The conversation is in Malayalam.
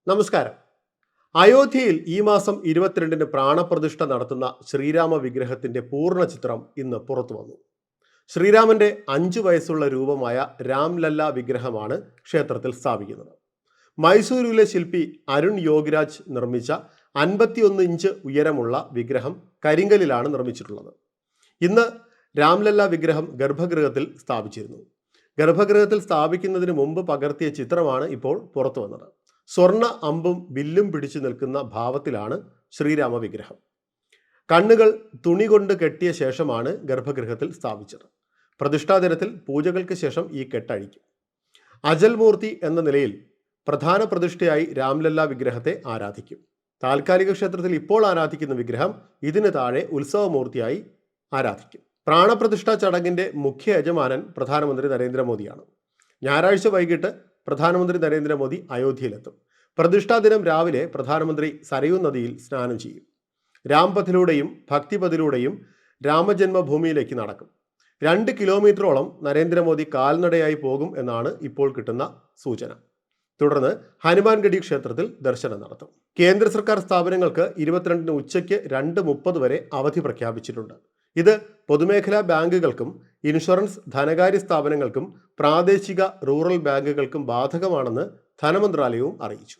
നമസ്കാരം. അയോധ്യയിൽ ഈ മാസം 22-ന് പ്രാണപ്രതിഷ്ഠ നടത്തുന്ന ശ്രീരാമ വിഗ്രഹത്തിന്റെ പൂർണ്ണ ചിത്രം ഇന്ന് പുറത്തു വന്നു. ശ്രീരാമന്റെ 5 വയസ്സുള്ള രൂപമായ രാംലല്ല വിഗ്രഹമാണ് ക്ഷേത്രത്തിൽ സ്ഥാപിക്കുന്നത്. മൈസൂരിലെ ശില്പി അരുൺ യോഗിരാജ് നിർമ്മിച്ച 51 ഇഞ്ച് ഉയരമുള്ള വിഗ്രഹം കരിങ്കലിലാണ് നിർമ്മിച്ചിട്ടുള്ളത്. ഇന്ന് രാംലല്ല വിഗ്രഹം ഗർഭഗൃഹത്തിൽ സ്ഥാപിച്ചിരുന്നു. ഗർഭഗൃഹത്തിൽ സ്ഥാപിക്കുന്നതിന് മുമ്പ് പകർത്തിയ ചിത്രമാണ് ഇപ്പോൾ പുറത്തു വന്നത്. സ്വർണ്ണ അമ്പും വില്ലും പിടിച്ചു നിൽക്കുന്ന ഭാവത്തിലാണ് ശ്രീരാമ വിഗ്രഹം. കണ്ണുകൾ തുണി കൊണ്ട് കെട്ടിയ ശേഷമാണ് ഗർഭഗൃഹത്തിൽ സ്ഥാപിച്ചത്. പ്രതിഷ്ഠാ ദിനത്തിൽ പൂജകൾക്ക് ശേഷം ഈ കെട്ടഴിക്കും. അജൽമൂർത്തി എന്ന നിലയിൽ പ്രധാന പ്രതിഷ്ഠയായി രാംലല്ല വിഗ്രഹത്തെ ആരാധിക്കും. താൽക്കാലിക ക്ഷേത്രത്തിൽ ഇപ്പോൾ ആരാധിക്കുന്ന വിഗ്രഹം ഇതിന് താഴെ ഉത്സവമൂർത്തിയായി ആരാധിക്കും. പ്രാണപ്രതിഷ്ഠാ ചടങ്ങിന്റെ മുഖ്യ യജമാനൻ പ്രധാനമന്ത്രി നരേന്ദ്രമോദിയാണ്. ഞായറാഴ്ച വൈകിട്ട് പ്രധാനമന്ത്രി നരേന്ദ്രമോദി അയോധ്യയിലെത്തും. പ്രതിഷ്ഠാ ദിനം രാവിലെ പ്രധാനമന്ത്രി സരയൂ നദിയിൽ സ്നാനം ചെയ്യും. രാംപഥിലൂടെയും ഭക്തിപഥിലൂടെയും രാമജന്മഭൂമിയിലേക്ക് നടക്കും. 2 കിലോമീറ്ററോളം നരേന്ദ്രമോദി കാൽനടയായി പോകും എന്നാണ് ഇപ്പോൾ കിട്ടുന്ന സൂചന. തുടർന്ന് ഹനുമാൻഗഡി ക്ഷേത്രത്തിൽ ദർശനം നടത്തും. കേന്ദ്ര സർക്കാർ സ്ഥാപനങ്ങൾക്ക് 22-ന് ഉച്ചയ്ക്ക് 2:30 വരെ അവധി പ്രഖ്യാപിച്ചിട്ടുണ്ട്. ഇത് പൊതുമേഖലാ ബാങ്കുകൾക്കും ഇൻഷുറൻസ് ധനകാര്യ സ്ഥാപനങ്ങൾക്കും പ്രാദേശിക റൂറൽ ബാങ്കുകൾക്കും ബാധകമാണെന്ന് ധനമന്ത്രാലയവും അറിയിച്ചു.